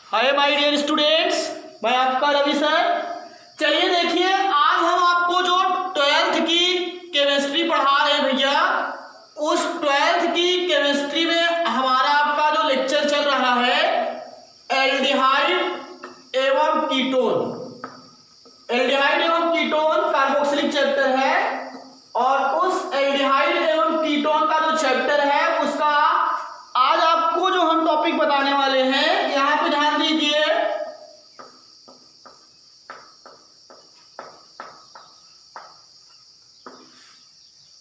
Hi my dear students, मैं आपका Ravi sir. चलिए देखिए, आज हम आपको जो 12th की केमिस्ट्री पढ़ा रहे हैं भैया, उस 12th की केमिस्ट्री में हमारा आपका जो लेक्चर चल रहा है एल्डिहाइड एवं कीटोन। एल्डिहाइड एवं कीटोन कार्बोक्सिलिक चैप्टर है, और उस एल्डिहाइड एवं कीटोन का जो चैप्टर है उसका आज आपको जो हम टॉपिक बताने वाले हैं, यहां पे ध्यान दीजिए।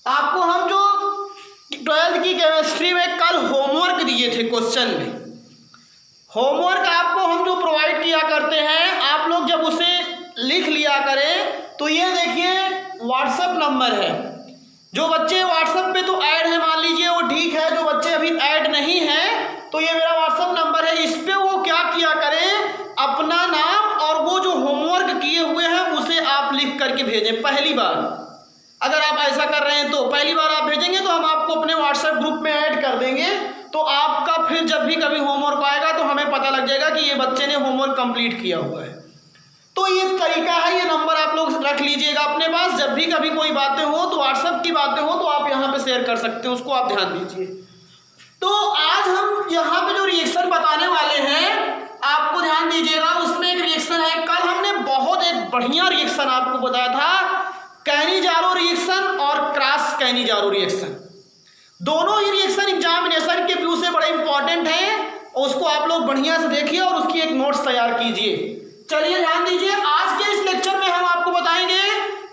आपको हम जो 12th की केमिस्ट्री में कल होमवर्क दिए थे, क्वेश्चन में होमवर्क आपको हम जो प्रोवाइड किया करते हैं, आप लोग जब उसे लिख लिया करें तो ये देखिए व्हाट्सएप नंबर है। जो बच्चे व्हाट्सएप पे तो ऐड है मान लीजिए वो ठीक है, जो बच्चे अभी ऐड नहीं है तो ये मेरा व्हाट्सएप नंबर है। इस पे वो क्या किया करें, अपना नाम और वो जो होमवर्क किए हुए हैं उसे आप लिख करके भेजें। पहली बार अगर आप ऐसा कर रहे हैं तो पहली बार आप भेजेंगे तो हम आपको अपने व्हाट्सएप ग्रुप में ऐड कर देंगे, तो आपका फिर जब भी कभी होमवर्क आएगा तो हमें पता लग जाएगा कि ये बच्चे ने होमवर्क कंप्लीट किया हुआ है। तो ये तरीका है, ये नंबर आप लोग रख लीजिएगा अपने पास। जब भी कभी कोई बातें हो तो व्हाट्सएप की बातें हो तो आप यहाँ पे शेयर कर सकते हैं, उसको आप ध्यान दीजिए। तो आज हम यहाँ पे जो रिएक्शन बताने वाले हैं आपको ध्यान दीजिएगा, उसमें एक रिएक्शन है। कल हमने बहुत एक बढ़िया रिएक्शन आपको बताया था, कैनिजारो रिएक्शन और क्रॉस कैनिजारो रिएक्शन। दोनों ही रिएक्शन एग्जामिनेशन के व्यू से बड़े इंपॉर्टेंट हैं, उसको आप लोग बढ़िया से देखिए और उसकी एक नोट्स तैयार कीजिए। चलिए ध्यान दीजिए, आज के इस लेक्चर में हम आपको बताएंगे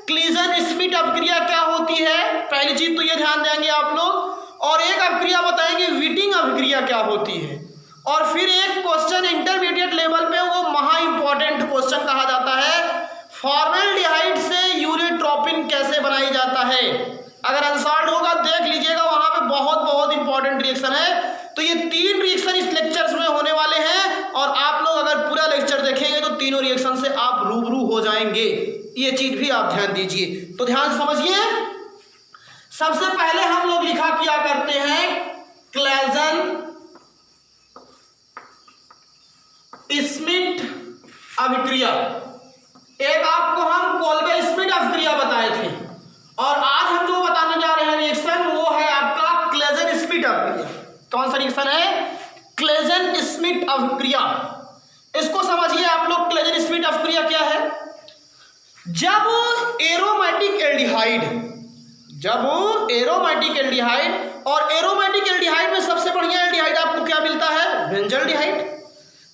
क्लीजन स्मिथ अपक्रिया क्या होती है, पहली चीज तो ये ध्यान देंगे आप लोग, और एक अपक्रिया बताएंगे विटिंग अपक्रिया क्या होती है, और फिर एक क्वेश्चन इंटरमीडिएट लेवल पे वो महा इंपॉर्टेंट क्वेश्चन कहा जाता है, फॉर्मेल्डिहाइड से यूरेट्रोपिन कैसे बनाई जाता है। अगर अनसॉल्व होगा देख लीजिएगा, वहां पे बहुत बहुत इंपॉर्टेंट रिएक्शन है। तो ये 3 रिएक्शन इस लेक्चर में होने वाले हैं, और आप लोग अगर पूरा लेक्चर देखेंगे तो तीनों रिएक्शन से आप रूबरू हो जाएंगे। ये चीज भी आप ध्यान दीजिए, तो ध्यान समझिए। सबसे पहले हम लोग लिखा किया करते हैं क्लीजन स्मिथ अभिक्रिया। एक आपको हम कोल्बे स्मिथ अभिक्रिया बताए थे, और आज हम जो बताने जा रहे हैं रिएक्शन वो है आपका क्लीजन स्मिथ अभिक्रिया। कौन सा रिएक्शन है? क्लीजन स्मिथ अभिक्रिया। इसको समझिए आप लोग, क्लीजन स्मिथ अभिक्रिया क्या है। जब एरोमेटिक एल्डिहाइड और एरोमेटिक एल्डिहाइड में सबसे बढ़िया एल्डिहाइड आपको क्या मिलता है? बेंजल्डिहाइड।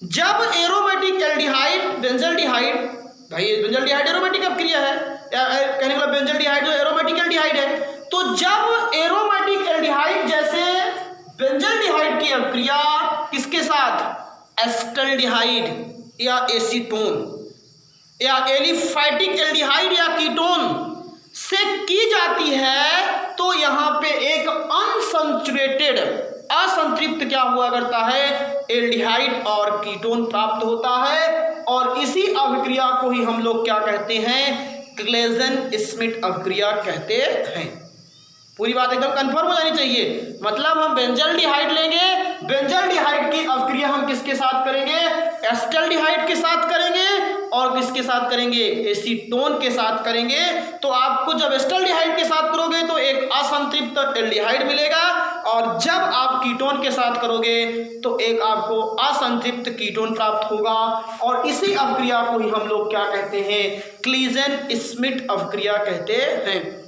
जब एरोमेटिक एल्डिहाइड बेंजल्डिहाइड, भाई बेंजल्डिहाइड एरोमेटिक अपक्रिया है, कहने का बेंजल्डिहाइड जो एरोमेटिक एल्डिहाइड है, तो जब एरोमेटिक एल्डिहाइड जैसे बेंजल्डिहाइड की अपक्रिया किसके साथ? एस्टल्डिहाइड या एसीटोन या एलिफैटिक एल्डिहाइड या कीटोन से की जाती है, तो यहां पे एक अनसैचुरेटेड असंतृप्त क्या हुआ करता है? एल्डिहाइड और कीटोन प्राप्त होता है, और इसी अभिक्रिया को ही हम लोग क्या कहते हैं? क्लीजन स्मिथ अभिक्रिया कहते हैं। पूरी बात एकदम कंफर्म हो जानी चाहिए। मतलब हम बेंजल्डिहाइड लेंगे, बेंजल्डिहाइड की अभिक्रिया हम किसके साथ करेंगे? एस्टल्डिहाइड के साथ करेंगे, और किसके साथ करेंगे? एसीटोन के साथ करेंगे। तो आपको जब एस्टल्डिहाइड के साथ करोगे तो एक असंतृप्त एल्डिहाइड मिलेगा, और जब आप कीटोन के साथ करोगे तो एक आपको असंतृप्त कीटोन प्राप्त होगा, और इसी अभिक्रिया को ही हम लोग क्या कहते हैं? क्लीजन स्मिथ अभिक्रिया कहते हैं।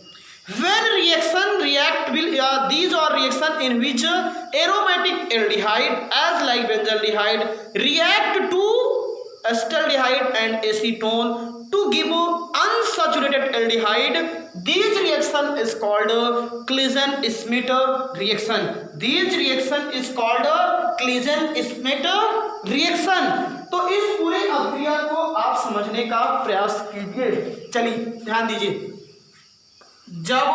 When reaction react will these are reaction in which aromatic aldehyde as like benzaldehyde react to acetaldehyde and acetone to give unsaturated aldehyde. These reaction is called Claisen Smith reaction. These reaction is called Claisen Smith reaction. तो इस पूरे अभिक्रिया को आप समझने का प्रयास कीजिए। चलिए ध्यान दीजिए, जब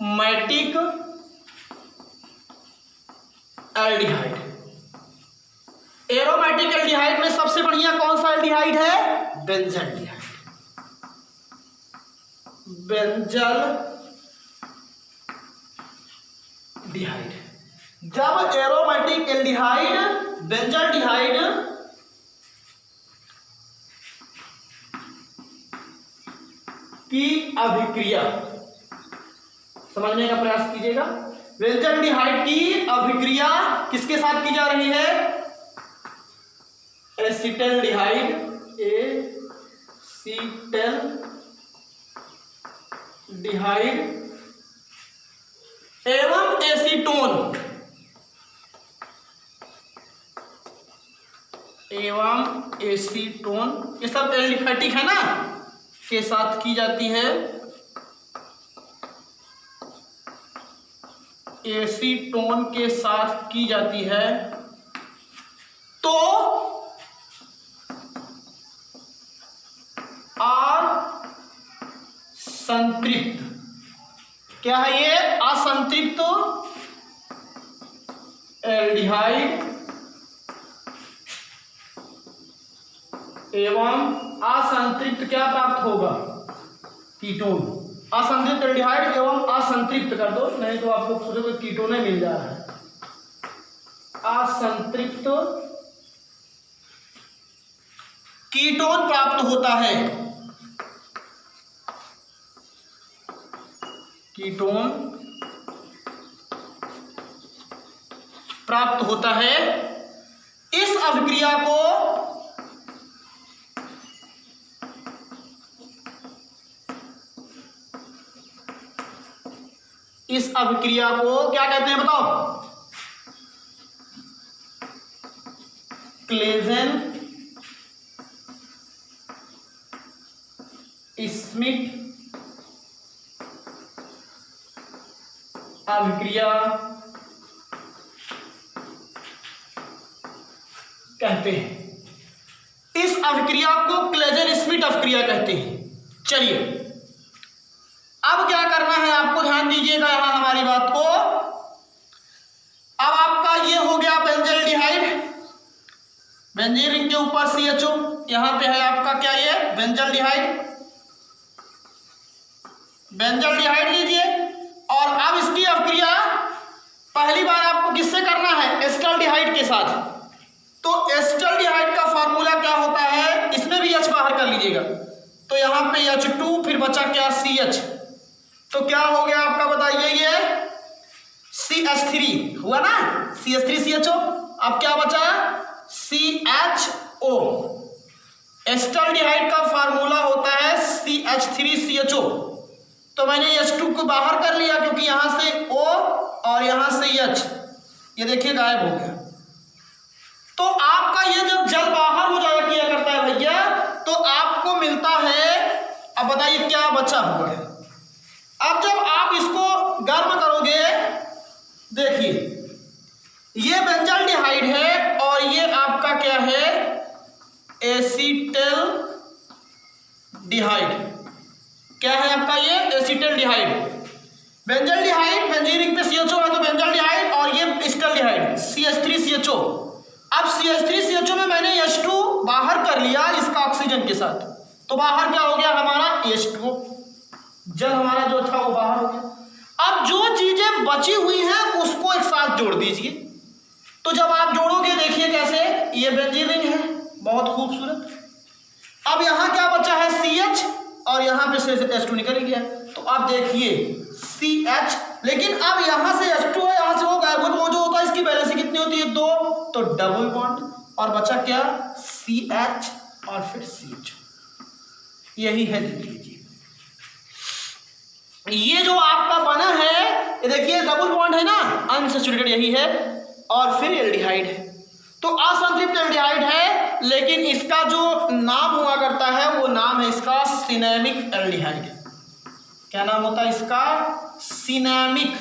एरोमेटिक एल्डिहाइड, एरोमेटिक एल्डिहाइड में सबसे बढ़िया कौन सा एल्डिहाइड है? बेंजल्डिहाइड। बेंजल डिहाइड। जब एरोमेटिक एल्डिहाइड बेंजल्डिहाइड की अभिक्रिया, समझने का प्रयास कीजिएगा, बेंजल्डिहाइड की अभिक्रिया किसके साथ की जा रही है? एसिटल्डिहाइड, एसिटल्डिहाइड एवं एसीटोन ये सब एल्डिफैटिक है ना, के साथ की जाती है। एसीटोन के साथ की जाती है तो असंतृप्त, क्या है ये? असंतृप्त एल्डिहाइड एवं असंतृप्त क्या प्राप्त होगा? कीटोन। असंतृप्त एल्डिहाइड एवं असंतृप्त कर दो, नहीं तो आप लोग सोचोगे कीटोन मिल जा रहा है। असंतृप्त कीटोन प्राप्त होता है, कीटोन प्राप्त होता है। इस अभिक्रिया को क्या कहते हैं बताओ? क्लेजेन स्मिथ अभिक्रिया कहते हैं। इस अभिक्रिया को क्लेजेन स्मिथ अभिक्रिया कहते हैं। चलिए अब क्या करना है आपको, ध्यान दीजिएगा यहां हमारी बात को। अब आपका ये हो गया बेंजल्डिहाइड, बेंजीन रिंग के ऊपर CHO, यहां पे है आपका क्या ये? बेंजल्डिहाइड। बेंजल्डिहाइड लीजिए और अब इसकी अभिक्रिया पहली बार आपको किससे करना है? एसिटल्डिहाइड के साथ। तो एसिटल्डिहाइड का फार्मूला क्या होता है? इसमें भी H बाहर कर लीजिएगा, तो यहां पे H2 फिर बचा क्या? CH। तो क्या हो गया आपका बताइए? ये CH3 हुआ ना, CH3CHO। अब क्या बचा? CHO। एसिटल्डिहाइड का फार्मूला होता है CH3CHO। तो मैंने H2 को बाहर कर लिया क्योंकि यहां से O और यहां से H, ये देखिए गायब हो गया। तो आपका ये जब जल बाहर हो जाया किया करता है भैया, तो आपको मिलता है, अब बताइए क्या बचा हुआ है। अब जब आप इसको गर्म करोगे, देखिए ये बेंजल्डिहाइड है और ये आपका क्या है? एसिटल्डिहाइड। क्या है आपका ये? एसिटल्डिहाइड। बेंजल्डिहाइड बेंजीन रिंग पे CHO है तो बेंजल्डिहाइड, और ये एसिटल्डिहाइड CH3CHO। अब CH3CHO में मैंने H2 बाहर कर लिया इसका ऑक्सीजन के साथ, तो बाहर क्या हो गया हमारा? H2। जल हमारा जो था वो बाहर हो गया। अब जो चीजें बची हुई हैं उसको एक साथ जोड़ दीजिए। तो जब आप जोड़ोगे देखिए कैसे, ये बेंजीन रिंग है, बहुत खूबसूरत। अब यहां क्या बचा है? CH, और यहां पे से H2 निकल गया। तो अब देखिए CH, लेकिन अब यहां से H2 है, यहां से वो गायब, वो जो होता है इसकी वैलेंसी कितनी होती है? 2, तो डबल बॉन्ड, और बचा क्या? CH और फिर CH। यही है, देख लीजिए ये जो आपका बना है, ये देखिए डबल बॉन्ड है ना, अनसैचुरेटेड यही है, और फिर एल्डिहाइड है। तो असंतृप्त एल्डिहाइड है, लेकिन इसका जो नाम हुआ करता है वो नाम है इसका सिनेमिक एल्डिहाइड। क्या नाम होता है इसका? Cinnamic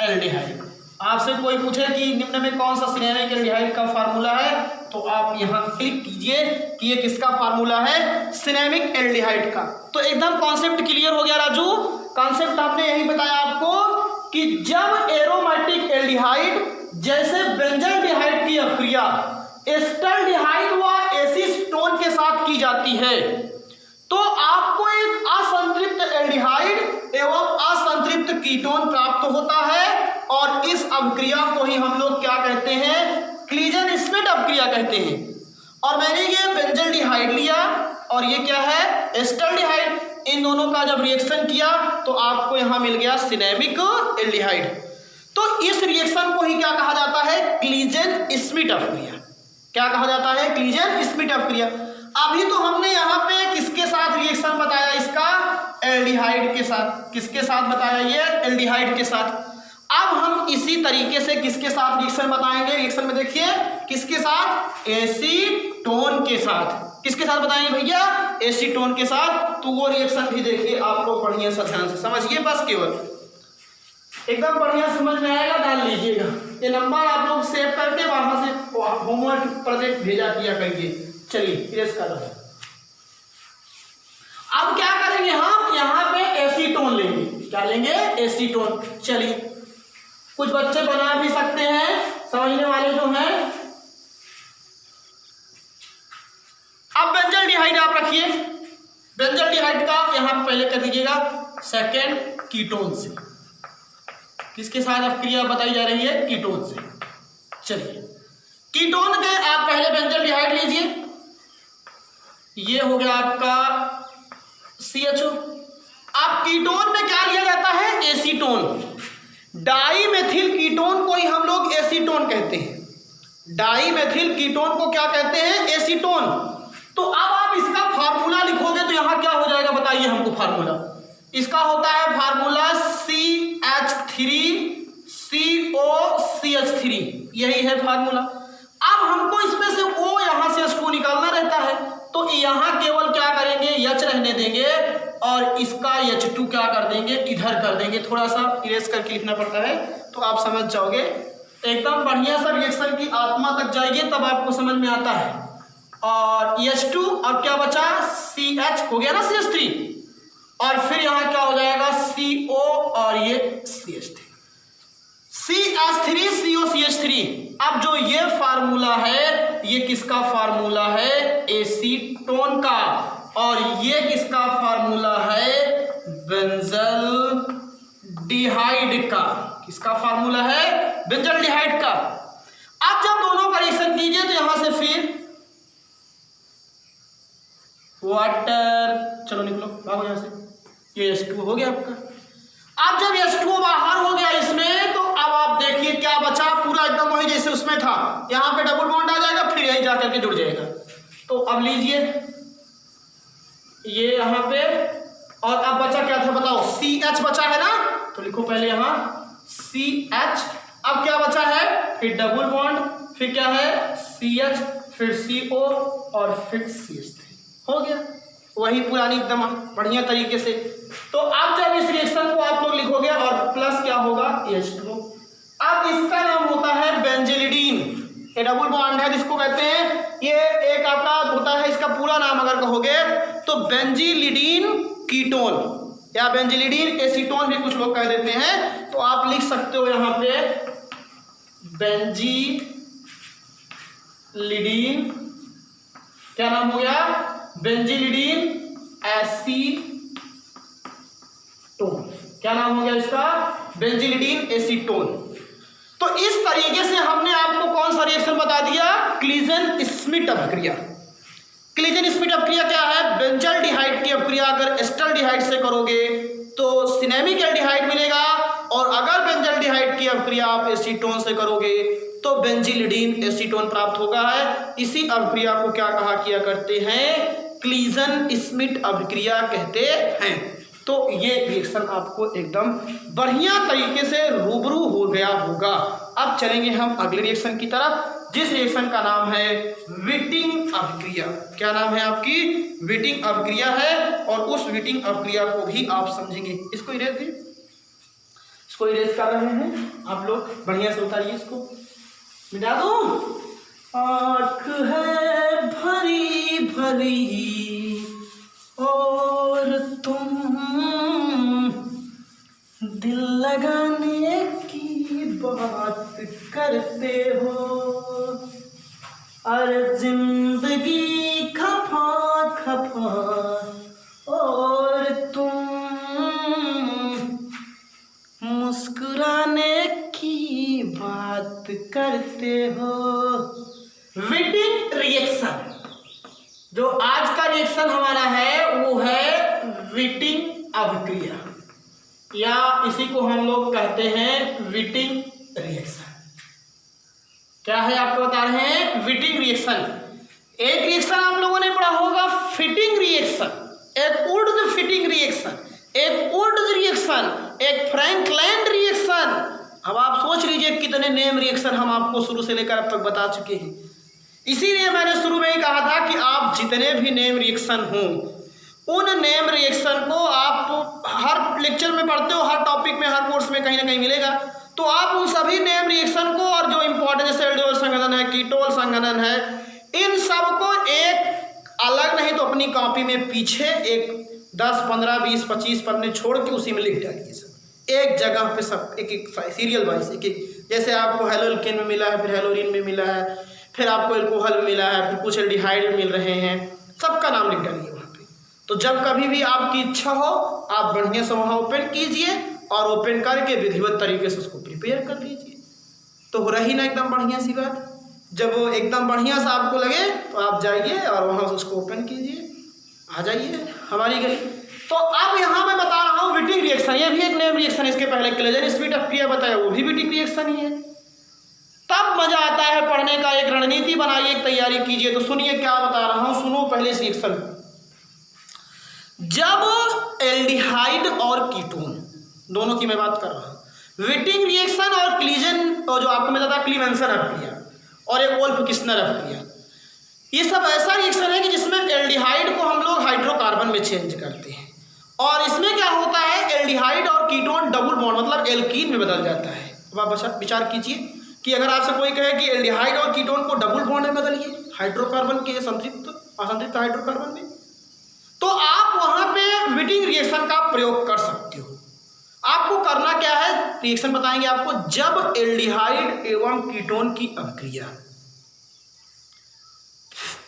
aldehyde. आपसे कोई पूछे कि निम्न में कौन सा सिनेमिक एल्डिहाइड का फार्मूला है, तो आप यहां क्लिक कीजिए कि ये किसका फार्मूला है? सिनेमिक एल्डिहाइड का। तो एकदम कॉन्सेप्ट क्लियर हो गया राजू। कॉन्सेप्ट आपने यही बताया आपको कि जब एरोमेटिक एल्डिहाइड जैसे बेंजल्डिहाइड की अभिक्रिया एसिटल्डिहाइड व एसीटोन के साथ की जाती है, तो आपको एक असंतृप्त एल्डिहाइड एवं असंतृप्त कीटोन प्राप्त होता है, और इस अभिक्रिया को ही हम लोग क्या कहते हैं, क्लीजन स्मिट अभिक्रिया कहते हैं। और मैंने ये बेंजल्डिहाइड लिया और ये क्या है, एस्टल्डिहाइड। इन दोनों का जब रिएक्शन किया तो आपको यहां मिल गया सिनेमिक एल्डिहाइड। तो इस रिएक्शन को ही क्या कहा जाता है, क्लीजन स्मिट अभिक्रिया। क्या कहा जाता है, क्लीजन स्मिट अभिक्रिया। अभी तो हमने यहाँ पे किसके साथ रिएक्शन बताया, इसका एल्डिहाइड के साथ। किसके साथ बताया, ये एल्डिहाइड के साथ। अब हम इसी तरीके से किसके साथ रिएक्शन बताएंगे, रिएक्शन में देखिए किसके साथ, एसीटोन के साथ। किसके साथ बताएंगे भैया, एसीटोन के साथ। तो वो रिएक्शन भी देखिए आप लोग बढ़िया सा ध्यान से समझिए, बस केवल एकदम बढ़िया समझ में आएगा, डाल लीजिएगा। ये नंबर आप लोग सेव करके वहां से होमवर्क प्रोजेक्ट भेजा किया करिए। चलिए इरेज कर रहे हैं। अब क्या करेंगे हम, यहाँ पे एसीटोन लेंगे। क्या लेंगे, एसीटोन। चलिए कुछ बच्चे बना भी सकते हैं, समझने वाले जो हैं। अब बेंजल्डिहाइड आप रखिए, बेंजल्डिहाइड का यहां पे पहले कर दीजिएगा सेकेंड कीटोन से। किसके साथ अभिक्रिया बताई जा रही है, कीटोन से। चलिए कीटोन के आप पहले बेंजल्डिहाइड लीजिए, ये हो गया आपका CHO। अब कीटोन में क्या लिया जाता है, एसीटोन। डाईमेथिल कीटोन को ही हम लोग एसीटोन कहते हैं। डाईमेथिल कीटोन को क्या कहते हैं, एसीटोन। तो अब आप इसका फार्मूला लिखोगे तो यहां क्या हो जाएगा, बताइए हमको फार्मूला। इसका होता है फार्मूला CH3COCH3, यही है फार्मूला। अब हमको इसमें से O यहां से H2 निकालना रहता है, तो यहां केवल क्या करेंगे, H रहने देंगे और इसका H2 क्या कर देंगे, इधर कर देंगे। थोड़ा सा इरेज करके लिखना पड़ता है तो आप समझ जाओगे। एकदम बढ़िया सा रिएक्शन की आत्मा तक जाइए तब आपको समझ में आता है। और H2 और क्या बचा, CH हो गया ना, CH3, और फिर यहां क्या हो जाएगा, CO और ये CH3, CH3COCH3। अब जो ये फार्मूला है, ये किसका फार्मूला है, एसीटोन का। और ये किसका फार्मूला है, बेंजल्डिहाइड का। किसका फार्मूला है, बेंजल्डिहाइड का। अब जब दोनों का रिएक्शन कीजिए तो यहां से फिर वाटर, चलो निकलो भागो यहां से, ये H2 हो गया आपका। अब जब H2 बाहर हो गया इसमें, तो अब आप देखिए क्या बचा, पूरा एकदम वही जैसे उसमें था। यहां पे डबल बॉन्ड आ जाएगा, फिर यही जाकर के जुड़ जाएगा। तो अब लीजिए ये यहां पे, और अब बचा क्या था बताओ, CH बचा है ना, तो लिखो पहले यहां CH। अब क्या बचा है, फिर डबल बॉन्ड, फिर क्या है CH, फिर CO और फिर CH3 हो गया। वही पुरानी एकदम बढ़िया तरीके से। तो अब जब इस रिएक्शन को आप लोग लिखोगे और प्लस क्या होगा, H2। अब इसका नाम होता है बेंजिलिडीन। ये डबल बॉन्ड है जिसको कहते हैं, ये एक आपका होता है, इसका पूरा नाम अगर कहोगे तो बेंजिलिडीन कीटोन या बेंजिलिडीन एसीटोन भी कुछ लोग कह देते हैं। तो आप लिख सकते हो यहां पे बेंजिलिडीन, क्या नाम हो गया, बेंजिलिडीन एसीटोन। क्या नाम हो गया इसका, बेंजिलिडीन एसीटोन। तो इस तरीके से हमने आपको कौन सा रिएक्शन बता दिया, क्लीजन स्मिट अभिक्रिया। क्लीजन स्मिट अभिक्रिया क्या है, बेंजल्डिहाइड की अभिक्रिया अगर एस्टल्डिहाइड से करोगे तो सिनेमिक एल्डिहाइड मिलेगा, और अगर बेंजल्डिहाइड की अभिक्रिया आप एसीटोन से करोगे तो बेंजिलिडीन एसीटोन प्राप्त होगा है। इसी अभिक्रिया को क्या कहा किया करते हैं, क्लीजन स्मिट अभिक्रिया कहते हैं। तो ये रिएक्शन आपको एकदम बढ़िया तरीके से रूबरू हो गया होगा। अब चलेंगे हम अगले रिएक्शन की तरफ, जिस रिएक्शन का नाम है विटिंग अभिक्रिया। क्या नाम है आपकी, विटिंग अभिक्रिया है। और उस विटिंग अभिक्रिया को भी आप समझेंगे। इसको इरेज दी, इसको इरेज कर रहे हैं आप लोग, बढ़िया से उतारिए इसको, मिटा दो। आँख है भरी भरी और तुम दिल लगाने की बात करते हो, अरे जिंदगी खफा खफा और तुम मुस्कुराने की बात करते हो। विटिंग रिएक्शन, जो आज का रिएक्शन हमारा है वो है विटिंग अभिक्रिया, या इसी को हम लोग कहते हैं विटिंग रिएक्शन। क्या है आपको बता रहे हैं, विटिंग रिएक्शन। एक रिएक्शन आप लोगों ने पढ़ा होगा फिटिंग रिएक्शन, एक ऊर्ध्व फिटिंग रिएक्शन, एक ऊर्ध्व रिएक्शन, एक फ्रैंकलैंड रिएक्शन। अब आप सोच लीजिए कितने नेम रिएक्शन हम आपको शुरू से लेकर अब तक बता चुके हैं। इसीलिए मैंने शुरू में ही कहा था कि आप जितने भी नेम रिएक्शन हों उन नेम रिएक्शन को आप हर लेक्चर में पढ़ते हो, हर टॉपिक में, हर कोर्स में कहीं ना कहीं मिलेगा। तो आप उन सभी नेम रिएक्शन को और जो इंपॉर्टेंट जैसे एल्डिहाइड संघनन है, कीटोन संघनन है, इन सब को एक अलग नहीं तो अपनी कॉपी में पीछे एक 10, 15, 20, 25 पन्ने छोड़ के उसी में लिख डालिए। सब एक जगह पे सब एक एक सीरियल वाइज एक एक, जैसे आपको हेलो एल्केन में मिला है, फिर हेलोरीन में मिला है, फिर आपको एल्कोहल में मिला है, फिर कुछ एल्डिहाइड मिल रहे हैं, सबका नाम लिख डालिए वहाँ पे। तो जब कभी भी आपकी इच्छा हो आप बढ़िया से वहाँ ओपन कीजिए और ओपन करके विधिवत तरीके से उसको प्रिपेयर कर लीजिए। तो हो रही ना एकदम बढ़िया सी बात। जब वो एकदम बढ़िया सा आपको लगे तो आप जाइए और वहाँ से उसको ओपन कीजिए, आ जाइए हमारी गली। तो अब यहाँ मैं बता रहा हूँ विटिंग रिएक्शन, ये भी एक नेम रिएक्शन। इसके पहले क्लेजर स्वीट अभिक्रिया बताया, वो भी विटिंग रिएक्शन ही है। तब मजा आता है पढ़ने का, एक रणनीति बनाइए, एक तैयारी कीजिए। तो सुनिए क्या बता रहा हूँ, सुनो पहले इस रिएक्शन। जब एल्डिहाइड और कीटोन दोनों की मैं बात कर रहा हूँ, विटिंग रिएक्शन और क्लीजन, जो आपको मैं बताया क्लीमेंसन अभिक्रिया और एक वोल्फ किस्नर अभिक्रिया, ये सब ऐसा रिएक्शन है कि जिसमें एल्डिहाइड को हम लोग हाइड्रोकार्बन में चेंज करते हैं। और इसमें क्या होता है, एल्डिहाइड और कीटोन डबल बॉन्ड मतलब एल्कीन में बदल जाता है। अब आप विचार कीजिए कि अगर आपसे कोई कहे कि एल्डिहाइड और कीटोन को डबल बॉन्ड में बदलिए हाइड्रोकार्बन के असंतृप्त हाइड्रोकार्बन में, तो आप वहां पे विटिंग रिएक्शन का प्रयोग कर सकते हो। आपको करना क्या है, रिएक्शन बताएंगे आपको। जब एल्डिहाइड एवं कीटोन की अभिक्रिया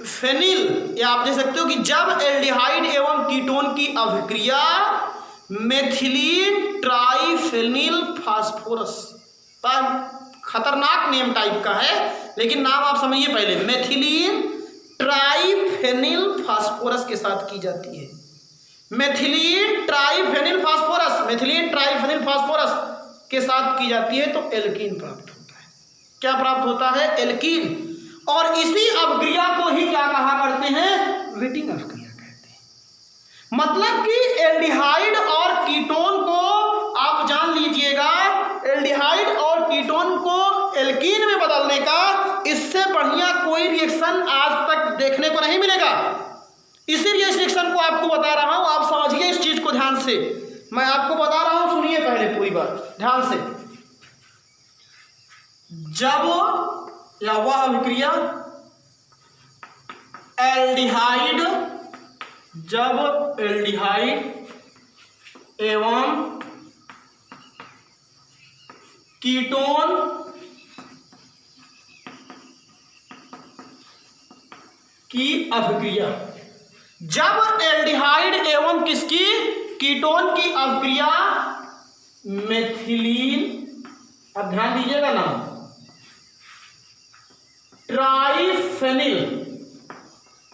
फेनिल, या आप देख सकते हो कि जब एल्डिहाइड एवं कीटोन की अभिक्रिया मेथिलीन ट्राइफेनिल फास्फोरस, खतरनाक नेम टाइप का है लेकिन नाम आप समझिए पहले, मेथिलीन ट्राइफेनिल फास्फोरस के साथ की जाती है। मेथिलीन ट्राइफेनिल फास्फोरस, मेथिलीन ट्राइफेनिल फास्फोरस के साथ की जाती है तो एल्कीन प्राप्त होता है। क्या प्राप्त होता है, एल्कीन। और इसी अभिक्रिया को ही क्या कहा करते हैं, विटिंग अभिक्रिया कहते हैं। मतलब कि एल्डिहाइड और कीटोन को आप जान लीजिएगा, एल्डिहाइड और कीटोन को एल्कीन में बदलने का इससे बढ़िया कोई रिएक्शन आज तक देखने को नहीं मिलेगा। इसीलिए इस रिएक्शन को आपको बता रहा हूं, आप समझिए इस चीज को ध्यान से। मैं आपको बता रहा हूं, सुनिए पहले पूरी बात ध्यान से। जब या वह अभिक्रिया एल्डिहाइड, जब एल्डिहाइड एवं कीटोन की अभिक्रिया, जब एल्डिहाइड एवं किसकी, कीटोन की अभिक्रिया मेथिलीन, अब ध्यान दीजिएगा ना, ट्राइफेनिल,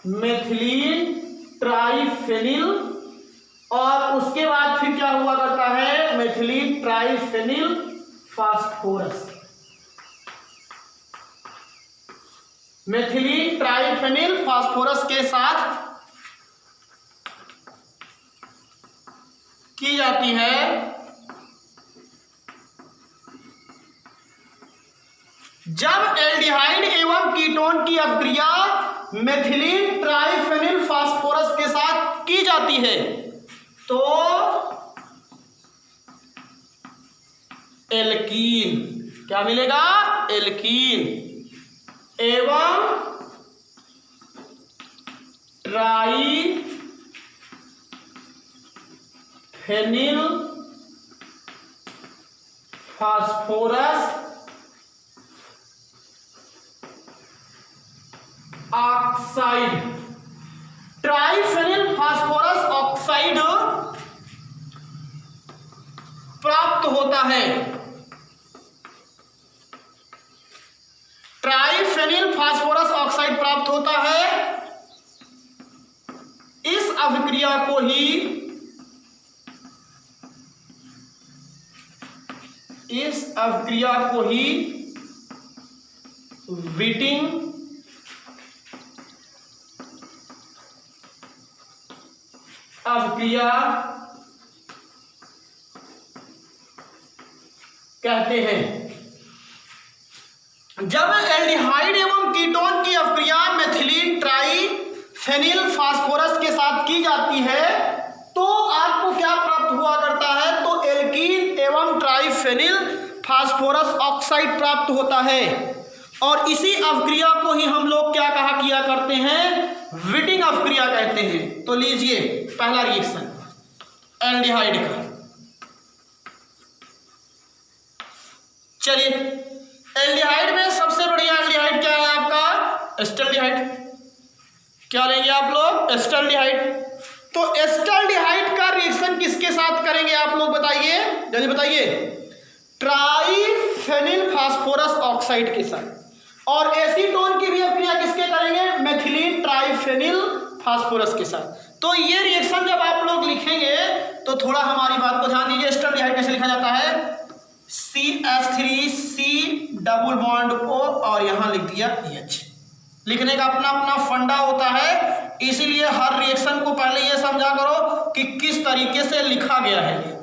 मेथिलीन ट्राइफेनिल, और उसके बाद फिर क्या हुआ करता है, मेथिलीन ट्राइफेनिल फास्फोरस, मेथिलीन ट्राइफेनिल फास्फोरस के साथ की जाती है। जब एल्डिहाइड एवं कीटोन की अभिक्रिया मेथिलीन ट्राइफेनिल फास्फोरस के साथ की जाती है तो एल्कीन, क्या मिलेगा, एल्कीन एवं ट्राइफेनिल phosphorus oxide, triphenyl phosphorus oxide प्राप्त होता है। फास्फोरस ऑक्साइड प्राप्त होता है। इस अभिक्रिया को ही व्हिटिंग अभिक्रिया कहते हैं। जब एल्डिहाइड एवं कीटोन की अभिक्रिया मेथिलीन ट्राइफेनिल फास्फोरस के साथ की जाती है तो आपको क्या प्राप्त हुआ करता है, तो एल्कीन एवं ट्राइफेनिल फास्फोरस ऑक्साइड प्राप्त होता है। और इसी अभिक्रिया को ही हम लोग क्या कहा किया करते हैं, व्हिटिंग अभिक्रिया कहते हैं। तो लीजिए पहला रिएक्शन एल्डिहाइड का। चलिए एल्डिहाइड में सबसे बढ़िया एल्डिहाइड क्या है आपका, एस्टल्डिहाइड। क्या लेंगे आप लोग, एस्टल्डिहाइड। तो एस्टल्डिहाइड का रिएक्शन किसके साथ करेंगे आप लोग बताइए, जल्दी बताइए, ट्राइफेनिल फास्फोरस ऑक्साइड के साथ। और एसीटोन की भी अभिक्रिया किसके करेंगे, मेथिलीन ट्राइफेनिल फास्फोरस के साथ। तो ये रिएक्शन जब आप लोग लिखेंगे तो थोड़ा हमारी बात को ध्यान दीजिए। एस्टल्डिहाइड कैसे लिखा जाता है, CH3C डबल बॉन्ड O और यहां लिख दिया H। लिखने का अपना अपना फंडा होता है, इसीलिए हर रिएक्शन को पहले ये समझा करो कि किस तरीके से लिखा गया है ये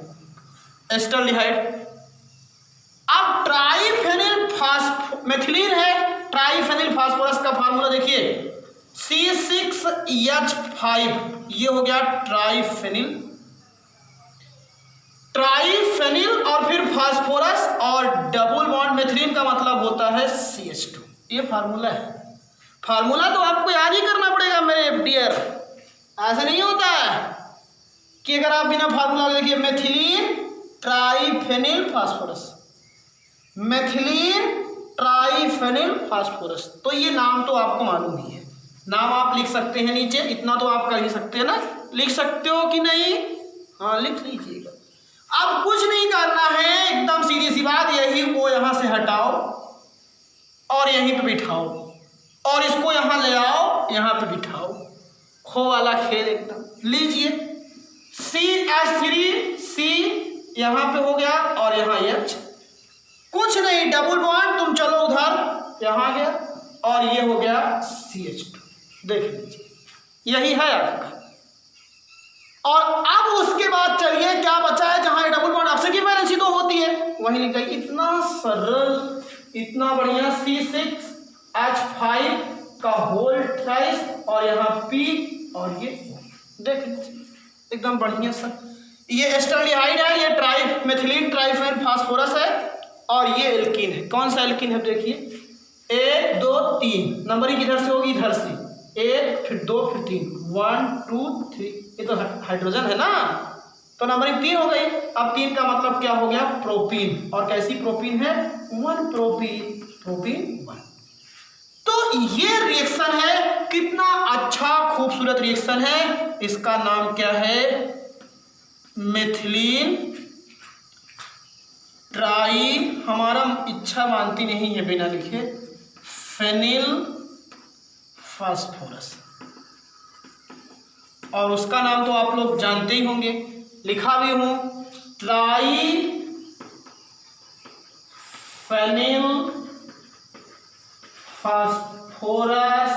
एस्टल्डिहाइड। अब ट्राइफेनिल मेथिलीन है, ट्राइफेनिल फास्फोरस का फार्मूला देखिए C6H5, ये हो गया ट्राइफेनिल और फिर फास्फोरस और डबल बॉन्ड मेथिलीन का मतलब होता है CH2। ये फार्मूला है। फार्मूला तो आपको याद ही करना पड़ेगा मेरे डियर, ऐसे नहीं होता है कि अगर आप बिना फार्मूला देखिए मेथिलीन ट्राइफेनिल फास्फोरस, मेथिलीन ट्राइफेनिल फास्फोरस, तो ये नाम तो आपको मालूम ही है। नाम आप लिख सकते हैं नीचे, इतना तो आप कर ही सकते हैं ना, लिख सकते हो कि नहीं, हाँ लिख लीजिएगा। अब कुछ नहीं करना है, एकदम सीधी सी बात, यही वो यहां से हटाओ और यहीं पे बिठाओ और इसको यहां ले आओ, यहां पे बिठाओ, खो वाला खेल एकदम। लीजिए CH3C यहां पे हो गया और यहां H, कुछ नहीं, डबल बॉन्ड तुम चलो उधर, यहां गया और ये हो गया CH2। देख लीजिए यही है आपका। और अब उसके बाद चलिए क्या बचा है, जहां डबल बॉन्ड ऑक्सीजन वैलेंस ही तो होती है वही निकल, इतना सरल, इतना बढ़िया, C6H5 का होल ट्राइस और यहाँ P और ये देख लीजिए एकदम बढ़िया सा। ये एस्टल्डिहाइड है, ये मेथिलीन ट्राइफेनिल फास्फोरस है और ये एल्कीन है। कौन सा एल्कीन है देखिए, 1 2 3 नंबरिंग किधर से होगी, इधर से, 1 फिर 2 फिर 3, 1 2 3, ये तो हाइड्रोजन है ना, तो नंबरिंग 3 हो गई। अब 3 का मतलब क्या हो गया, प्रोपीन। और कैसी प्रोपीन है, 1 प्रोपीन 1। तो ये रिएक्शन है, कितना अच्छा खूबसूरत रिएक्शन है। इसका नाम क्या है, मेथिलीन ट्राई, हमारा इच्छा मानती नहीं है बिना लिखे, फेनिल फास्फोरस। और उसका नाम तो आप लोग जानते ही होंगे, लिखा भी हूं, tri phenyl phosphorus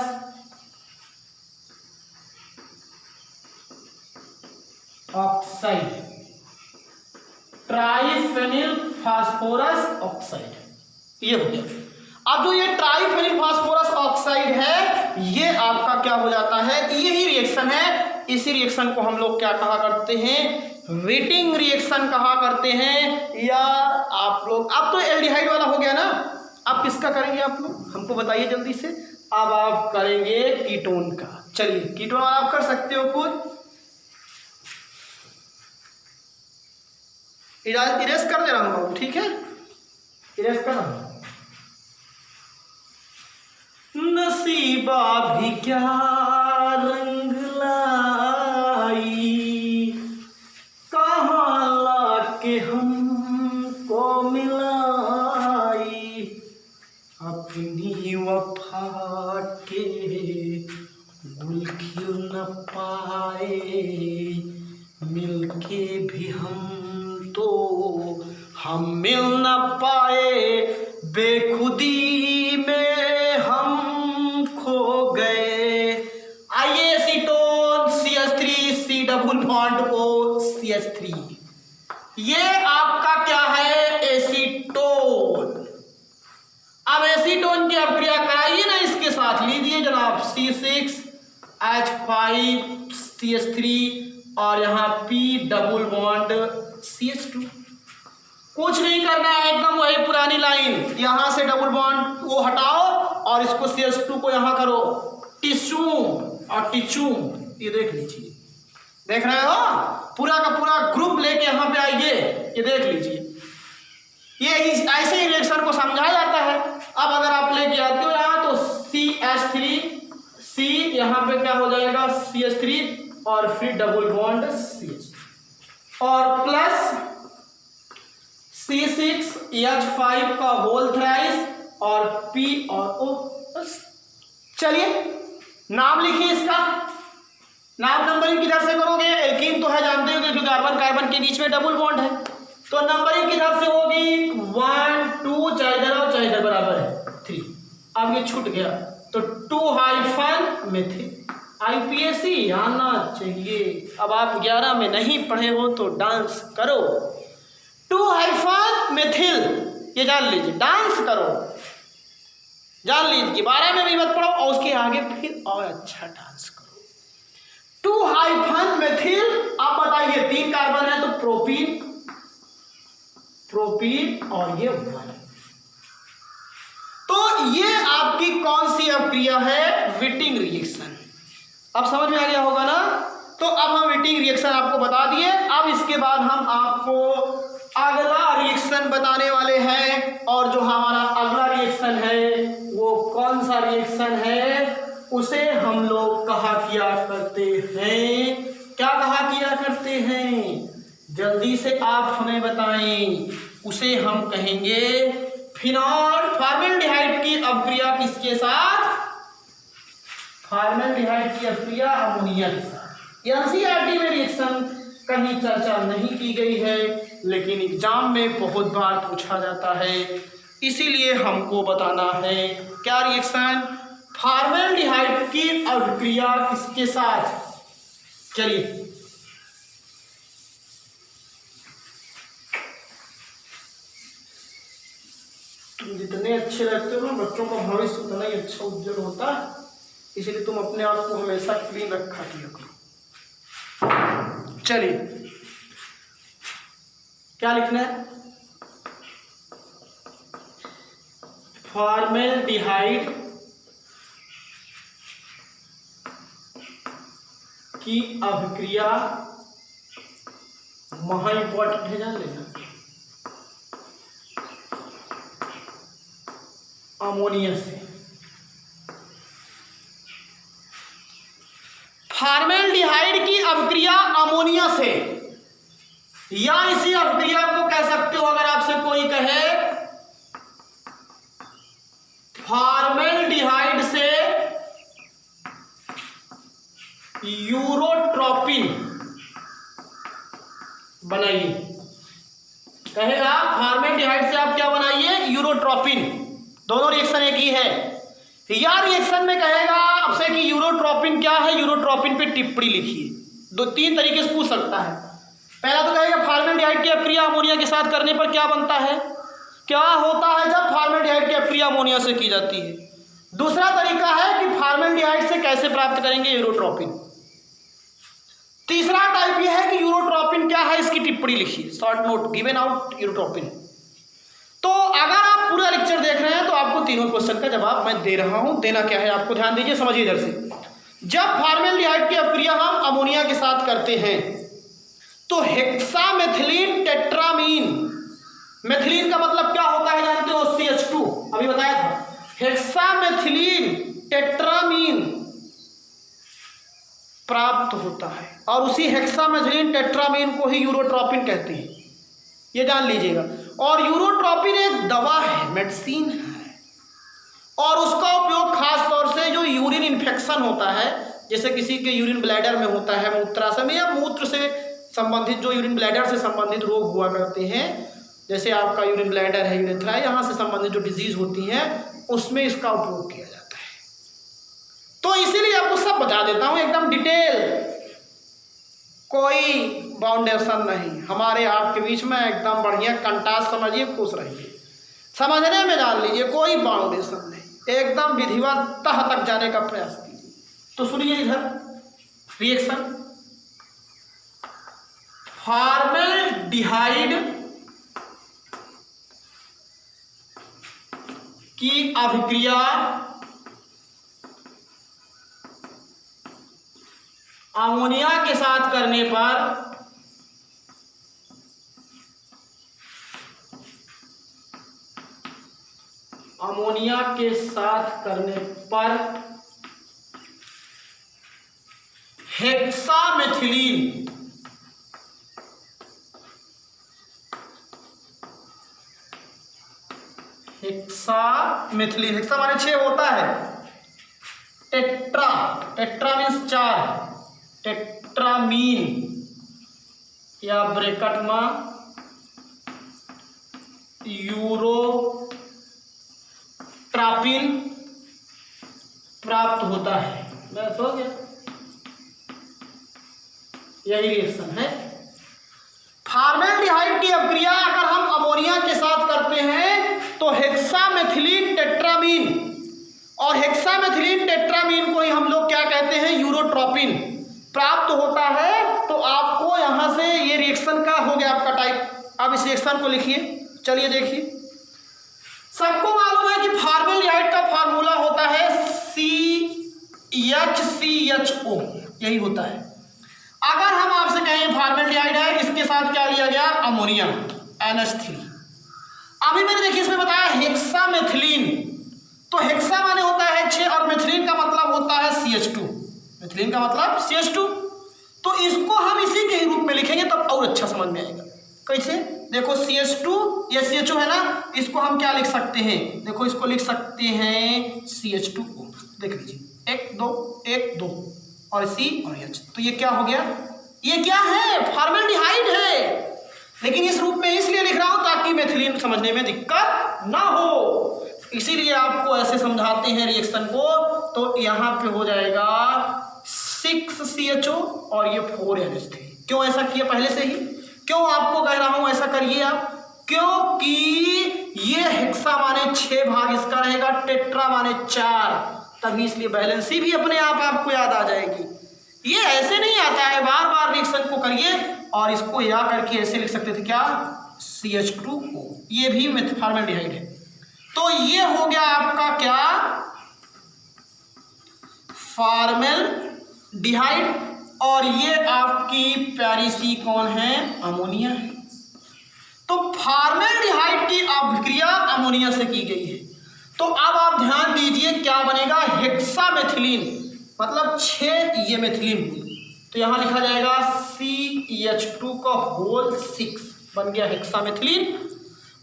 oxide, triphenyl phosphorus oxide, ये हो गया। अब जो ये ट्राइफेनिल फास्फोरस ऑक्साइड है, ये आपका क्या हो जाता है, यही रिएक्शन है। इसी रिएक्शन को हम लोग क्या कहा करते हैं, व्हिटिंग रिएक्शन कहा करते हैं। या आप लोग, अब तो एल्डिहाइड वाला हो गया ना, अब किसका करेंगे आप लोग, हमको बताइए जल्दी से। अब आप करेंगे कीटोन का। चलिए कीटोन वाला आप कर सकते हो खुद, इरेज कर दे रहा हूं, ठीक है, इरेज कर रहा हूं। नसीबा भी क्या रंग लाई, कहाँ लाके हमको मिलाई, अपनी वफा हम मिल न पाए, बेखुदी में हम खो गए। आइए acetone CH3 C double bond O CH3, ये आपका क्या है, एसीटोन। अब एसीटोन की अभिक्रिया कराइए ना इसके साथ, लीजिए जनाब C6H5CH3 और यहाँ P डबल बॉन्ड CH2। कुछ नहीं करना है, एकदम वही पुरानी लाइन, यहां से डबल बॉन्ड वो हटाओ और इसको CH2 को यहां करो टिश्यूम और टिश्यूम। ये देख लीजिए, देख रहे हो, पूरा का पूरा ग्रुप लेके यहां पे आइए, ये देख लीजिए। ये ऐसे ही रिएक्शन को समझाया जाता है। अब अगर आप लेके आते हो यहाँ तो CH3C यहाँ पे क्या हो जाएगा, CH3 और फिर डबल बॉन्ड CH और प्लस C6H5 का होल थ्राइस और P और O। चलिए नाम लिखिए इसका, नाम नंबरिंग किधर से करोगे, एल्कीन तो है जानते हो क्योंकि कार्बन कार्बन के बीच में डबल बॉन्ड है, तो नंबरिंग किधर से होगी, 1 2 चाहे इधर और चाहे इधर बराबर है 3। अब ये छूट गया तो 2 हाइफन मेथिल, IPAC आना चाहिए। अब आप 11 में नहीं पढ़े हो तो डांस करो, 2 हाइफन मेथिल, ये जान लीजिए, डांस करो, जान लीजिए। 12 में भी मत पढ़ो और उसके आगे फिर और अच्छा डांस करो। 2 हाइफन मेथिल, आप बताइए 3 कार्बन है तो प्रोपीन, प्रोपीन और ये 1। तो ये आपकी कौन सी अभिक्रिया है, विटिंग रिएक्शन। अब समझ में आ गया होगा ना। तो अब हम विटिंग रिएक्शन आपको बता दिए। अब इसके बाद हम आपको अगला रिएक्शन बताने वाले हैं, और जो हमारा अगला रिएक्शन है वो कौन सा रिएक्शन है, उसे हम लोग कहा किया करते हैं, क्या कहा किया करते हैं, जल्दी से आप हमें बताएं। उसे हम कहेंगे फिनॉल फॉर्मेल्डिहाइड की अभिक्रिया किसके साथ, फॉर्मेल्डिहाइड की अभिक्रिया अमोनिया के साथ। एनसीईआरटी में रिएक्शन कहीं चर्चा नहीं की गई है, लेकिन एग्जाम में बहुत बार पूछा जाता है, इसीलिए हमको बताना है क्या रिएक्शन, फॉर्मेल्डिहाइड की अभिक्रिया किसके साथ। चलिए तुम जितने अच्छे लगते हो ना, बच्चों का भविष्य उतना ही अच्छा उज्जवल होता है, इसलिए तुम अपने आप को हमेशा क्लीन रखा किया करो। चलिए क्या लिखना है, फॉर्मेल्डिहाइड की अभिक्रिया, महा इंपॉर्टेंट है, जान लेना, अमोनिया से। फॉर्मेल्डिहाइड की अभिक्रिया अमोनिया से, या इसी अभिक्रिया को कह सकते हो अगर आपसे कोई कहे फॉर्मेल्डिहाइड से यूरोट्रोपिन बनाइए, कहेगा फॉर्मेल्डिहाइड से आप क्या बनाइए, यूरोट्रोपिन। दोनों रिएक्शन एक ही है। या रिएक्शन में कहेगा आपसे कि यूरोट्रोपिन क्या है, यूरोट्रोपिन पे टिप्पणी लिखिए। 2-3 तरीके से पूछ सकता है। पहला तो कहेगा फॉर्मेल्डिहाइड की अभिक्रिया अमोनिया के साथ करने पर क्या बनता है, क्या होता है जब फॉर्मेल्डिहाइड की अभिक्रिया अमोनिया से की जाती है। दूसरा तरीका है कि फॉर्मेल्डिहाइड से कैसे प्राप्त करेंगे यूरोट्रोपिन। तीसरा टाइप यह है कि यूरोट्रोपिन क्या है, इसकी टिप्पणी लिखिए, short note given out urotropin. तो अगर आप पूरा लेक्चर देख रहे हैं तो आपको तीनों क्वेश्चन का जवाब मैं दे रहा हूं। देना क्या है आपको, ध्यान दीजिए, समझिए इधर से। जब फॉर्मेल्डिहाइड की अभिक्रिया हम अमोनिया के साथ करते हैं तो हेक्सामेथिलीन टेट्रामीन, मेथिलीन का मतलब क्या होता है जानते हो, CH2, अभी बताया था। हेक्सामेथिलीन टेट्रामीन प्राप्त होता है और उसी हेक्सामेथिलीन टेट्रामीन को ही यूरोट्रोपिन कहते हैं, ये जान लीजिएगा। और यूरोट्रोपिन एक दवा है, मेडिसिन है, और उसका उपयोग खास तौर से जो यूरिन इन्फेक्शन होता है, जैसे किसी के यूरिन ब्लैडर में होता है, मूत्राशय में, या मूत्र से संबंधित जो यूरिन ब्लैडर से संबंधित रोग हुआ करते हैं, जैसे आपका यूरिन ब्लैडर है, यूरेथ्रा है, यहाँ से संबंधित जो डिजीज होती हैं उसमें इसका उपयोग किया जाता है। तो इसीलिए आपको सब बता देता हूँ एकदम डिटेल, कोई बाउंडेशन नहीं हमारे आपके बीच में, एकदम बढ़िया कंटास समझिए, खुश रहिए, समझने में डाल लीजिए, कोई बाउंडेशन नहीं, एकदम विधिवत तह तक जाने का प्रयास कीजिए। तो सुनिए इधर रिएक्शन, फॉर्मेल्डिहाइड की अभिक्रिया अमोनिया के साथ करने पर हेक्सामेथिलीन हेक्सा माने 6 होता है, टेट्रा मीन्स 4, टेट्रामीन या ब्रैकेट में यूरोट्रापिन प्राप्त होता है। बस हो गया, यही रिएक्शन है। फॉर्मेल्डिहाइड की अभिक्रिया अगर हम अमोनिया के साथ करते हैं तो हेक्सामेथिलीन टेट्रामीन, और हेक्सामेथिलीन टेट्रामीन को ही हम लोग क्या कहते हैं, यूरोट्रोपिन प्राप्त होता है। तो आपको यहां से ये रिएक्शन का हो गया आपका टाइप। अब इस रिएक्शन को लिखिए, चलिए देखिए। सबको मालूम है कि फॉर्मेल्डिहाइड का फार्मूला होता है CHCHO, यही होता है। अगर हम आपसे कहें फॉर्मेल्डिहाइड है, इसके साथ क्या लिया गया, अमोनिया NH3। अभी मैंने देखिए इसमें बताया हेक्सामेथिलीन, तो हेक्सा माने होता है 6 और मेथिलीन का मतलब होता है CH2, मेथिलीन का मतलब CH2। तो इसको हम इसी के रूप में लिखेंगे तब और अच्छा समझ में आएगा। कैसे, देखो CH2 या CHO है ना, इसको हम क्या लिख सकते हैं, देखो इसको लिख सकते हैं CH2O, देख लीजिए 1 2 1 2 और C और H। तो ये क्या हो गया, ये क्या है, फॉर्मेल्डिहाइड है, लेकिन इस रूप में इसलिए लिख रहा हूं ताकि मेथिलीन समझने में दिक्कत ना हो, इसीलिए आपको ऐसे समझाते हैं रिएक्शन को। तो यहाँ पे हो जाएगा 6CHO और ये 4NH3। क्यों ऐसा किया पहले से ही, क्यों आपको कह रहा हूं ऐसा करिए आप, क्योंकि ये हेक्सा माने 6 भाग इसका रहेगा, टेट्रा माने 4, तभी इसलिए बैलेंसी भी अपने आप आपको याद आ जाएगी। ये ऐसे नहीं आता है, बार बार रिएक्शन को करिए और इसको या करके ऐसे लिख सकते थे क्या, CH2O, ये भी फॉर्मेल्डिहाइड है। तो ये हो गया आपका क्या, फॉर्मेल्डिहाइड, और ये आपकी प्यारी सी कौन है, अमोनिया है। तो फॉर्मेल्डिहाइड की अभिक्रिया अमोनिया से की गई है। तो अब आप ध्यान दीजिए क्या बनेगा, हेक्सामेथिलीन मतलब 6 ये मेथिलीन, तो यहां लिखा जाएगा CH2 का होल 6 बन गया हेक्सामेथिलीन,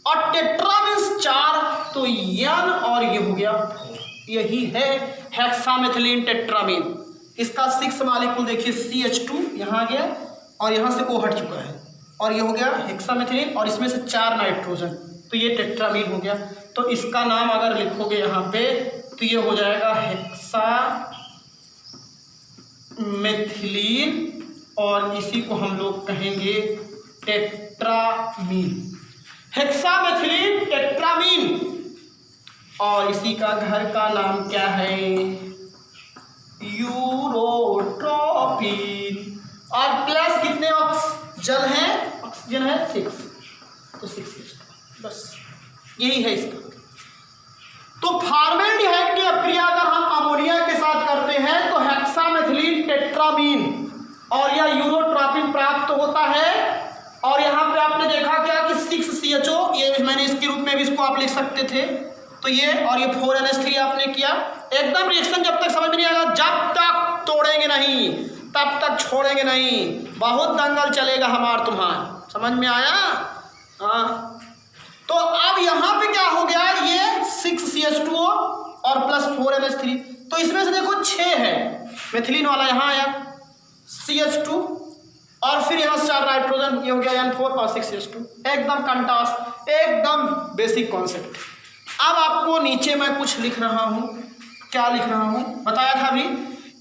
और टेट्रा मीन्स 4, तो N और ये हो गया 4, यही है हेक्सामेथिलीन टेट्रामीन। इसका 6 मालिक्यूल देखिए CH2 यहाँ आ गया और यहाँ से O हट चुका है, और ये हो गया हेक्सामेथिलीन, और इसमें से 4 नाइट्रोजन, तो ये टेट्रामीन हो गया। तो इसका नाम अगर लिखोगे यहाँ पे तो ये हो जाएगा हेक्सामेथिलीन, और इसी को हम लोग कहेंगे टेट्रामीन, हेक्सामेथिलीन टेट्रामीन। और इसी का घर का नाम क्या है, यूरोट्रोपिन। और प्लस कितने जल हैं, ऑक्सीजन है 6, तो 6, बस यही है इसका। तो फॉर्मेल्डिहाइड की अभिक्रिया अगर हम अमोनिया के साथ करते हैं तो हेक्सामेथिलीन टेट्रामीन और या यूरोट्रोपिन प्राप्त होता है। और यहाँ पे आपने देखा क्या कि 6CHO, ये मैंने इसके रूप में भी इसको आप लिख सकते थे, तो ये और ये 4NH3 आपने किया। एकदम रिएक्शन जब तक समझ में नहीं आएगा, जब तक तोड़ेंगे नहीं तब तक छोड़ेंगे नहीं, बहुत दंगल चलेगा हमार तुम्हार, समझ में आया। हाँ, तो अब यहाँ पे क्या हो गया, ये 6CH2O और प्लस 4NH3, तो इसमें से देखो 6 है, मेथिलीन वाला यहाँ आया, CH2 और फिर यहाँ से 4 नाइट्रोजन, ये हो गया N4 और 6H2। एकदम कंट्रास्ट, एकदम बेसिक कॉन्सेप्ट। अब आपको नीचे मैं कुछ लिख रहा हूँ। क्या लिख रहा हूँ? बताया था अभी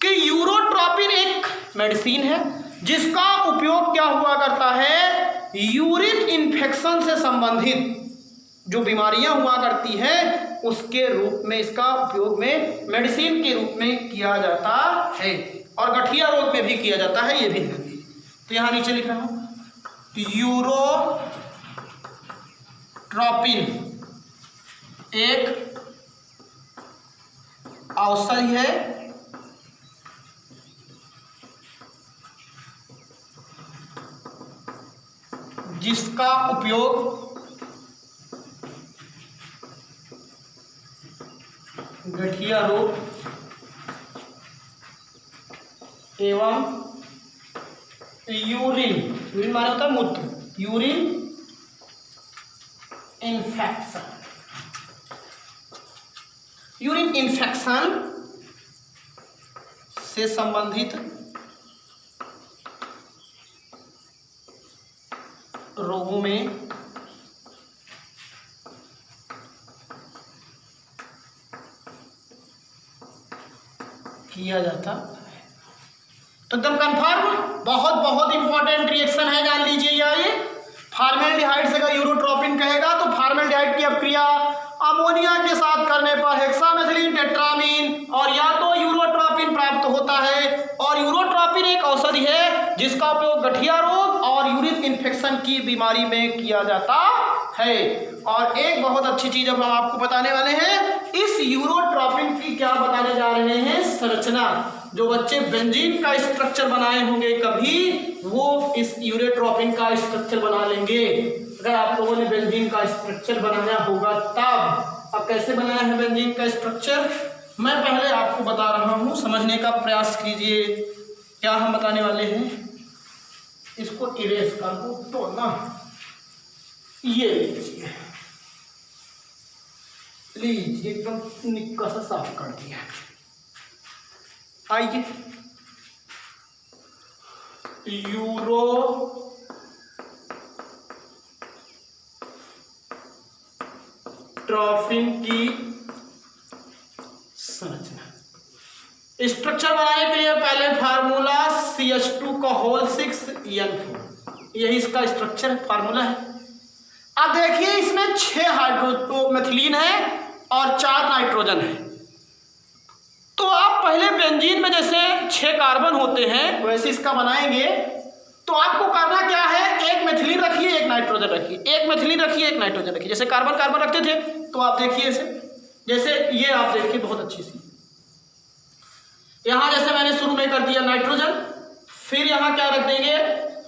कि यूरोट्रोपिन एक मेडिसिन है जिसका उपयोग क्या हुआ करता है, यूरिन इन्फेक्शन से संबंधित जो बीमारियां हुआ करती हैं उसके रूप में इसका उपयोग में मेडिसिन के रूप में किया जाता है, और गठिया रोग में भी किया जाता है, ये भी ध्यान दीजिए। तो यहाँ नीचे लिख रहा हूँ यूरोट्रोपिन एक औषधि है जिसका उपयोग गठिया रोग एवं यूरिन माना होता है मूत्र, यूरिन इन्फेक्शन से संबंधित रोगों में किया जाता है। तो एकदम कन्फर्म, बहुत बहुत इंपॉर्टेंट रिएक्शन है, जान लीजिए। ये फार्मेल्डिहाइड से अगर यूरोट्रोपिन कहेगा तो फार्मेल्डिहाइड की अपक्रिया अमोनिया के साथ करने पर हेक्सामेथिलीन टेट्रामीन और या तो यूरोट्रोपिन प्राप्त होता है। और यूरोट्रोपिन एक औषधि है जिसका उपयोग गठिया रोग और यूरिन इन्फेक्शन की बीमारी में किया जाता है। और एक बहुत अच्छी चीज अब हम आपको बताने वाले हैं, इस यूरोट्रोपिन की क्या बताने जा रहे हैं, संरचना। जो बच्चे बेंजीन का स्ट्रक्चर बनाए होंगे कभी, वो इस यूरोट्रोपिन का स्ट्रक्चर बना लेंगे। अगर आप लोगों ने बेंजीन का स्ट्रक्चर बनाया होगा तब। अब कैसे बनाया है बेंजीन का स्ट्रक्चर, मैं पहले आपको बता रहा हूं, समझने का प्रयास कीजिए। क्या हम बताने वाले हैं, इसको इरेज कर दो तो ना, ये लीजिए एकदम निक्का सा साफ कर दिया। आइए, यूरोट्रोपिन की संरचना। स्ट्रक्चर बनाने के लिए पहले फार्मूला CH2 का होल 6N4, यही इसका स्ट्रक्चर फार्मूला है। अब देखिए इसमें 6 हाइड्रोमेथिलीन है और 4 नाइट्रोजन है। तो आप पहले बेंजीन में जैसे 6 कार्बन होते हैं वैसे इसका बनाएंगे। तो आपको करना क्या है, एक मेथिलीन रखिए एक नाइट्रोजन रखिए, एक मेथिलीन रखिए एक नाइट्रोजन रखिए। जैसे कार्बन कार्बन रखते थे तो आप देखिए जैसे ये आप देखिए बहुत अच्छी सी, यहां जैसे मैंने शुरू में कर दिया नाइट्रोजन, फिर यहां क्या रख देंगे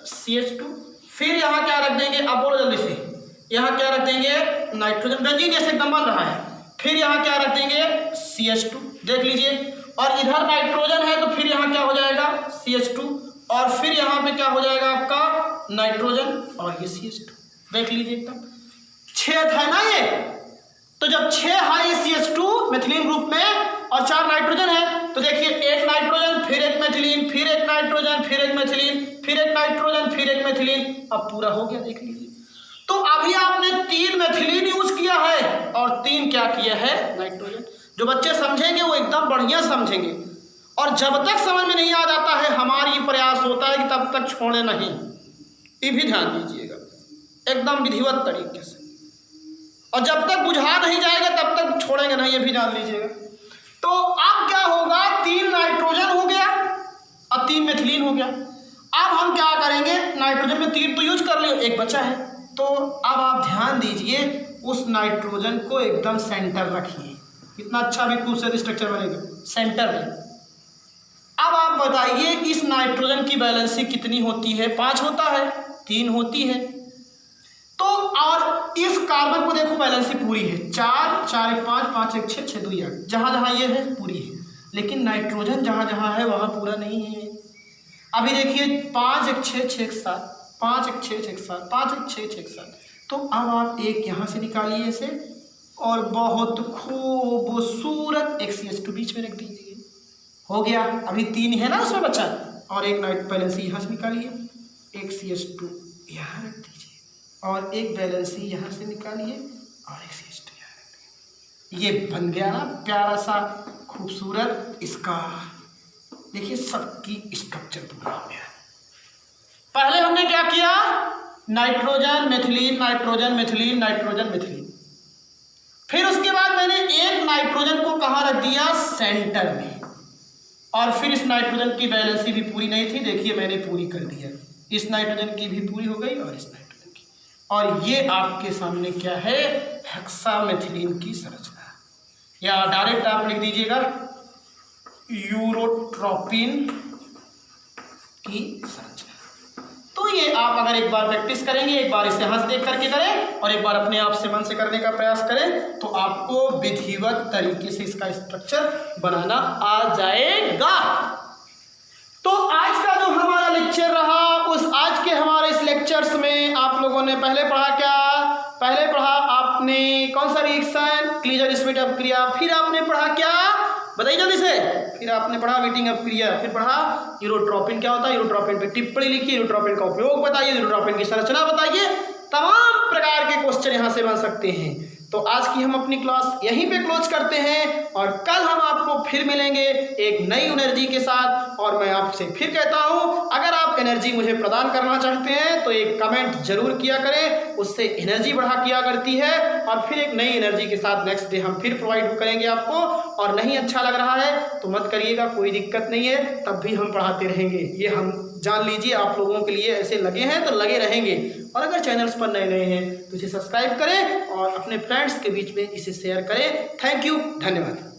CH2, फिर यहां क्या रख देंगे, अब बोलो जल्दी से, यहां क्या रख देंगे नाइट्रोजन, बेंजीन जैसे एकदम बन रहा है। फिर यहां क्या रख देंगे CH2, देख लीजिए। और इधर नाइट्रोजन है तो फिर यहाँ क्या हो जाएगा CH2, और फिर यहाँ पे क्या हो जाएगा आपका नाइट्रोजन और ये CH2, देख लीजिए एकदम 6 है ना ये। तो जब 6 है ये CH2 मेथिलीन ग्रुप में और 4 नाइट्रोजन है, तो देखिए एक नाइट्रोजन फिर एक मेथिलीन, फिर एक नाइट्रोजन, फिर एक मेथिलीन, फिर एक नाइट्रोजन, फिर एक मेथिलीन, अब पूरा हो गया, देख लीजिए। तो अभी आपने 3 मेथिलीन यूज किया है और 3 क्या किया है नाइट्रोजन। जो बच्चे समझेंगे वो एकदम बढ़िया समझेंगे, और जब तक समझ में नहीं आ जाता है हमारी प्रयास होता है कि तब तक छोड़े नहीं, ये भी ध्यान दीजिएगा एकदम विधिवत तरीके से। और जब तक बुझा नहीं जाएगा तब तक छोड़ेंगे नहीं, ये भी जान लीजिएगा। तो अब क्या होगा, 3 नाइट्रोजन हो गया और 3 मेथिलीन हो गया। अब हम क्या करेंगे, नाइट्रोजन में 3 तो यूज कर लियो, एक बचा है। तो अब आप ध्यान दीजिए, उस नाइट्रोजन को एकदम सेंटर रखिए, कितना अच्छा भी खूबसूरत स्ट्रक्चर बनेगा सेंटर में। अब आप बताइए इस नाइट्रोजन की वैलेंसी कितनी होती है, 5 होता है, 3 होती है। तो और इस कार्बन को देखो वैलेंसी पूरी है, 4 4 1 5 5 1 6 6 2 8, जहाँ जहाँ ये है पूरी है। लेकिन नाइट्रोजन जहाँ जहाँ है वहाँ पूरा नहीं है। अभी देखिए 5 1 6 6 1 7, 5 1 6 6 7, 5 1 6 6 7। तो अब आप एक यहाँ से निकालिए इसे और बहुत खूबसूरत एक CH2 बीच में रख दीजिए, हो गया। अभी 3 है ना उसमें बचा, और एक नाइट वैलेंसी यहाँ से निकालिए, एक CH2 यहाँ रख दीजिए और एक वैलेंसी यहाँ से निकालिए और एक CH2 यहाँ रख दीजिए। ये बन गया ना प्यारा सा खूबसूरत इसका, देखिए सबकी स्ट्रक्चर पूरा हो गया। पहले हमने क्या किया, nitrogen methylene, nitrogen methylene, nitrogen methylene. फिर उसके बाद मैंने एक नाइट्रोजन को कहाँ रख दिया, सेंटर में, और फिर इस नाइट्रोजन की वैलेंसी भी पूरी नहीं थी, देखिए मैंने पूरी कर दिया। इस नाइट्रोजन की भी पूरी हो गई और इस नाइट्रोजन की, और ये आपके सामने क्या है, हेक्सामेथिलीन की संरचना, या डायरेक्ट आप लिख दीजिएगा यूरोट्रोपिन की संरचना। तो ये आप अगर एक बार प्रैक्टिस करेंगे, एक बार इसे हंस देख करके करें और एक बार अपने आप से मन से करने का प्रयास करें, तो आपको विधिवत तरीके से इसका स्ट्रक्चर बनाना आ जाएगा। तो आज का जो हमारा लेक्चर रहा, उस आज के हमारे इस लेक्चर्स में आप लोगों ने पहले पढ़ा क्या, पहले पढ़ा आपने कौन सा रिएक्शन, क्लीवेज अपक्रिया, फिर आपने पढ़ा क्या, बताइए जल्दी से, फिर आपने पढ़ा वीटिंग अपक्रिया, फिर पढ़ा यूरोट्रोपिन क्या होता है, यूरोट्रोपिन पे टिप्पणी लिखिए, यूरोट्रोपिन का उपयोग बताइए, यूरोट्रोपिन की संरचना बताइए। तमाम प्रकार के क्वेश्चन यहाँ से बन सकते हैं। तो आज की हम अपनी क्लास यहीं पे क्लोज करते हैं और कल हम आपको फिर मिलेंगे एक नई एनर्जी के साथ। और मैं आपसे फिर कहता हूँ, अगर आप एनर्जी मुझे प्रदान करना चाहते हैं तो एक कमेंट जरूर किया करें, उससे एनर्जी बढ़ा किया करती है, और फिर एक नई एनर्जी के साथ नेक्स्ट डे हम फिर प्रोवाइड करेंगे आपको। और नहीं अच्छा लग रहा है तो मत करिएगा, कोई दिक्कत नहीं है, तब भी हम पढ़ाते रहेंगे, ये हम जान लीजिए। आप लोगों के लिए ऐसे लगे हैं तो लगे रहेंगे। और अगर चैनल्स पर नए नए हैं तो इसे सब्सक्राइब करें और अपने फ्रेंड्स के बीच में इसे शेयर करें। थैंक यू, धन्यवाद।